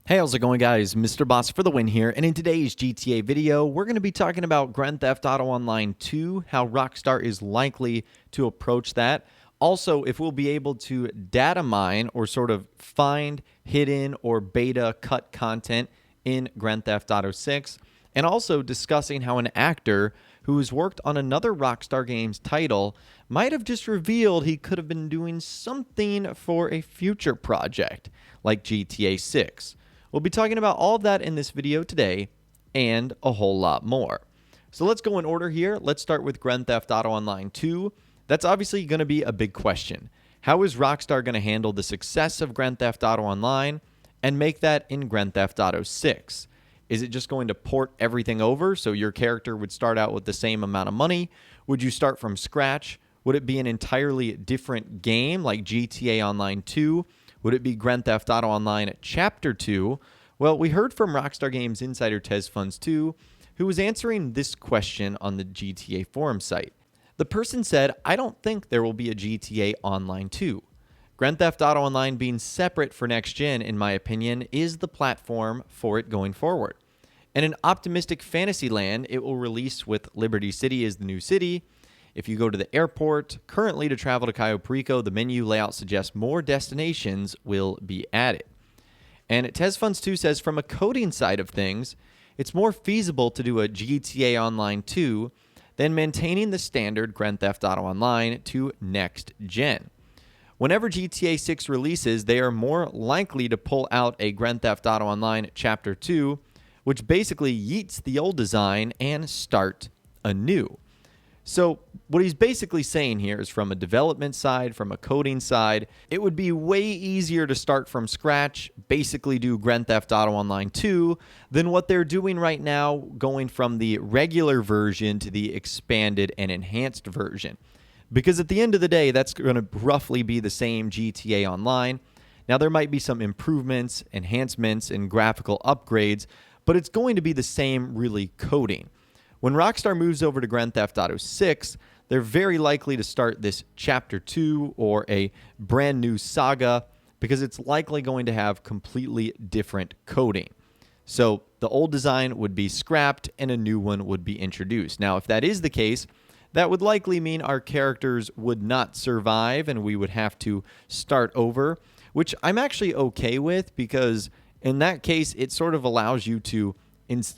Hey, how's it going, guys? Mr. Boss for the win here, and in today's GTA video, we're going to be talking about Grand Theft Auto Online 2, how Rockstar is likely to approach that. Also, if we'll be able to data mine or sort of find hidden or beta cut content in Grand Theft Auto 6, and also discussing how an actor who has worked on another Rockstar Games title might have just revealed he could have been doing something for a future project like GTA 6. We'll be talking about all of that in this video today and a whole lot more. So let's go in order here. Let's start with Grand Theft Auto Online 2. That's obviously going to be a big question. How is Rockstar going to handle the success of Grand Theft Auto Online and make that in Grand Theft Auto 6? Is it just going to port everything over so your character would start out with the same amount of money? Would you start from scratch? Would it be an entirely different game like GTA Online 2? Would it be Grand Theft Auto Online Chapter 2? Well, we heard from Rockstar Games insider TezFunds2, who was answering this question on the GTA forum site. The person said, I don't think there will be a GTA Online 2. Grand Theft Auto Online being separate for next gen, in my opinion, is the platform for it going forward. In an optimistic fantasy land, it will release with Liberty City as the new city. If you go to the airport, currently to travel to Cayo Perico, the menu layout suggests more destinations will be added. And TezFunds2 says from a coding side of things, it's more feasible to do a GTA Online 2 than maintaining the standard Grand Theft Auto Online to next gen. Whenever GTA 6 releases, they are more likely to pull out a Grand Theft Auto Online Chapter 2, which basically yeets the old design and start anew. So what he's basically saying here is from a development side, from a coding side, it would be way easier to start from scratch, basically do Grand Theft Auto Online 2, than what they're doing right now, going from the regular version to the expanded and enhanced version. Because at the end of the day, that's going to roughly be the same GTA Online. Now, there might be some improvements, enhancements, and graphical upgrades, but it's going to be the same, really, coding. When Rockstar moves over to Grand Theft Auto 6, they're very likely to start this Chapter 2 or a brand new saga because it's likely going to have completely different coding. So the old design would be scrapped and a new one would be introduced. Now, if that is the case, that would likely mean our characters would not survive and we would have to start over, which I'm actually okay with because in that case, it sort of allows you to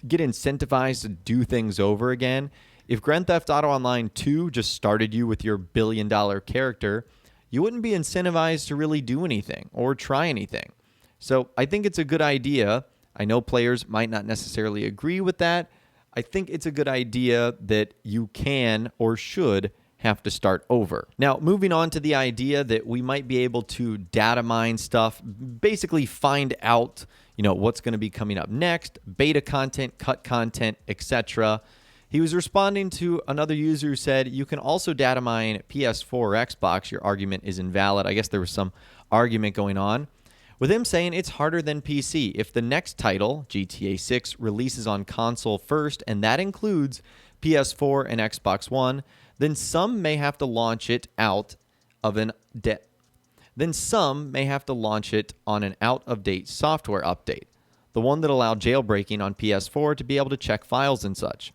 get incentivized to do things over again. If Grand Theft Auto Online 2 just started you with your billion-dollar character, you wouldn't be incentivized to really do anything or try anything. So I think it's a good idea. I know players might not necessarily agree with that. I think it's a good idea that you can or should have to start over. Now, moving on to the idea that we might be able to data mine stuff, basically find out, what's going to be coming up next, beta content, cut content, etc. He was responding to another user who said, you can also data mine PS4 or Xbox. Your argument is invalid. I guess there was some argument going on. With him saying it's harder than PC. If the next title, GTA 6, releases on console first, and that includes PS4 and Xbox One, then some may have to launch it out of an then some may have to launch it on an out-of-date software update, the one that allowed jailbreaking on PS4 to be able to check files and such.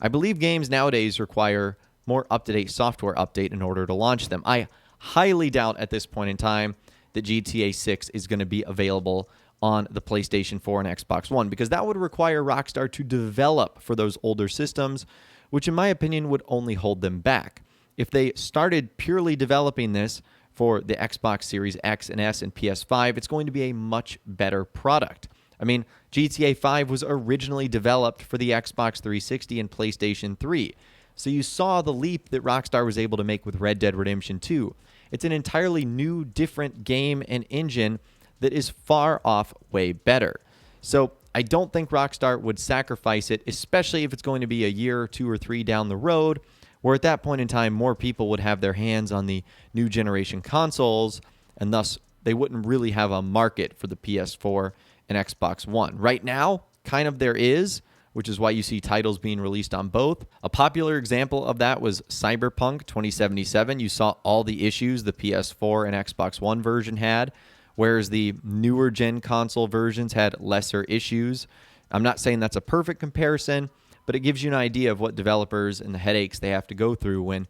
I believe games nowadays require more up-to-date software update in order to launch them. I highly doubt at this point in time that GTA 6 is going to be available on the PlayStation 4 and Xbox One because that would require Rockstar to develop for those older systems, which in my opinion would only hold them back. If they started purely developing this for the Xbox Series X and S and PS5, it's going to be a much better product. I mean, GTA 5 was originally developed for the Xbox 360 and PlayStation 3. So you saw the leap that Rockstar was able to make with Red Dead Redemption 2. It's an entirely new, different game and engine that is far off way better. So I don't think Rockstar would sacrifice it, especially if it's going to be a year or 2 or 3 down the road, where at that point in time, more people would have their hands on the new generation consoles, and thus they wouldn't really have a market for the PS4 and Xbox One. Right now, kind of there is, which is why you see titles being released on both. A popular example of that was Cyberpunk 2077. You saw all the issues the PS4 and Xbox One version had, whereas the newer gen console versions had lesser issues. I'm not saying that's a perfect comparison, but it gives you an idea of what developers and the headaches they have to go through when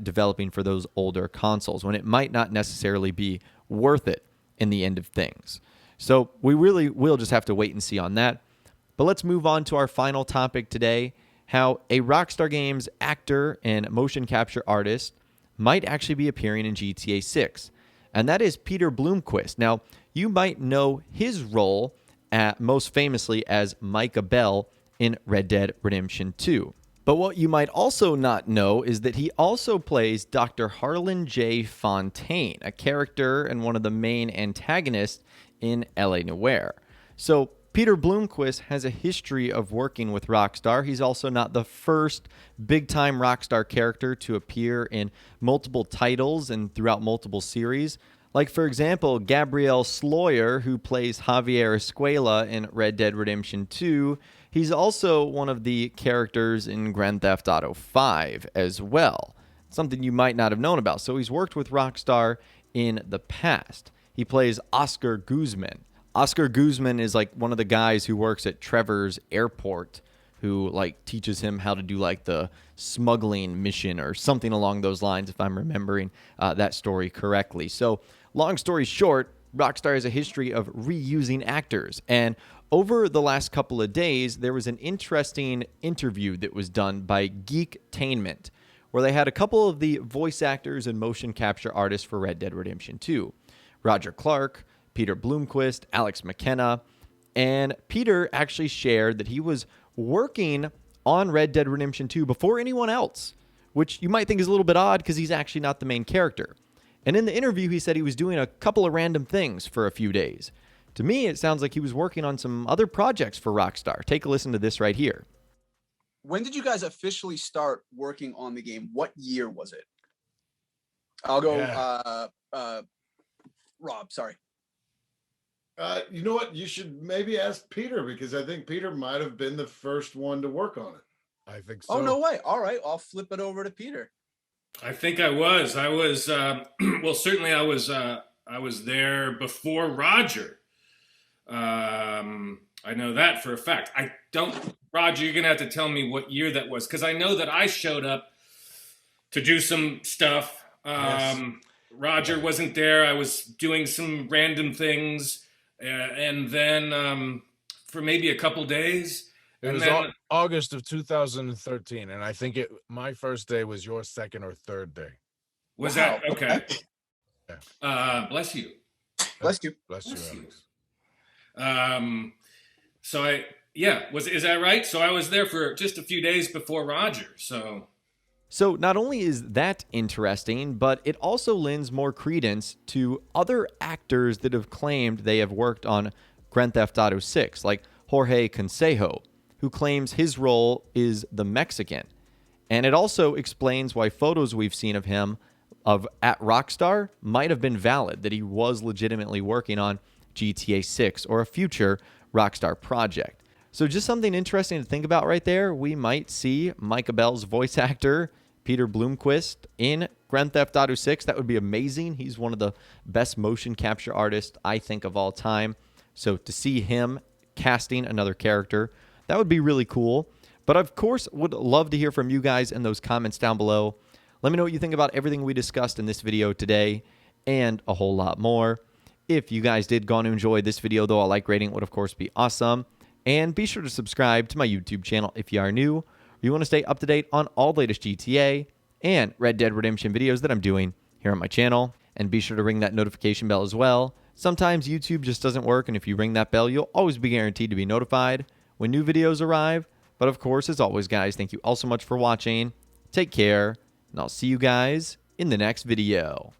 developing for those older consoles, when it might not necessarily be worth it in the end of things. So we really will just have to wait and see on that. But let's move on to our final topic today, how a Rockstar Games actor and motion capture artist might actually be appearing in GTA 6. And that is Peter Bloomquist. Now, you might know his role most famously as Micah Bell in Red Dead Redemption 2. But what you might also not know is that he also plays Dr. Harlan J. Fontaine, a character and one of the main antagonists in L.A. Noire. So Peter Bloomquist has a history of working with Rockstar. He's also not the first big-time Rockstar character to appear in multiple titles and throughout multiple series. Like, for example, Gabriel Sloyer, who plays Javier Escuela in Red Dead Redemption 2. He's also one of the characters in Grand Theft Auto 5 as well. Something you might not have known about. So he's worked with Rockstar in the past. He plays Oscar Guzman. Oscar Guzman is like one of the guys who works at Trevor's airport, who like teaches him how to do like the smuggling mission or something along those lines, if I'm remembering that story correctly. So long story short, Rockstar has a history of reusing actors. And over the last couple of days, there was an interesting interview that was done by Geektainment, where they had a couple of the voice actors and motion capture artists for Red Dead Redemption 2. Roger Clark, Peter Bloomquist, Alex McKenna, and Peter actually shared that he was working on Red Dead Redemption 2 before anyone else, which you might think is a little bit odd because he's actually not the main character. And in the interview, he said he was doing a couple of random things for a few days. To me, it sounds like he was working on some other projects for Rockstar. Take a listen to this right here. When did you guys officially start working on the game? What year was it? I'll go, Rob, sorry. You know what? You should maybe ask Peter, because I think Peter might have been the first one to work on it. I think so. Oh, no way. All right. I'll flip it over to Peter. I think I was. Well, certainly I was there before Roger. I know that for a fact. Roger, you're going to have to tell me what year that was, because I know that I showed up to do some stuff. Yes. Roger wasn't there. I was doing some random things. And then for maybe a couple days. It was August of 2013, and I think my first day was your second or third day. Was that okay? Yeah. Bless you. Bless you. Bless you, Alex. Is that right? So I was there for just a few days before Roger. So not only is that interesting, but it also lends more credence to other actors that have claimed they have worked on Grand Theft Auto 6, like Jorge Consejo, who claims his role is the Mexican. And it also explains why photos we've seen of him at Rockstar might have been valid, that he was legitimately working on GTA 6 or a future Rockstar project. So just something interesting to think about right there. We might see Micah Bell's voice actor, Peter Bloomquist, in Grand Theft Auto 6. That would be amazing. He's one of the best motion capture artists, I think, of all time. So to see him casting another character, that would be really cool. But of course, would love to hear from you guys in those comments down below. Let me know what you think about everything we discussed in this video today and a whole lot more. If you guys did go on to enjoy this video, though, a like rating would, of course, be awesome. And be sure to subscribe to my YouTube channel if you are new, or you want to stay up to date on all the latest GTA and Red Dead Redemption videos that I'm doing here on my channel. And be sure to ring that notification bell as well. Sometimes YouTube just doesn't work, and if you ring that bell, you'll always be guaranteed to be notified when new videos arrive. But of course, as always, guys, thank you all so much for watching. Take care, and I'll see you guys in the next video.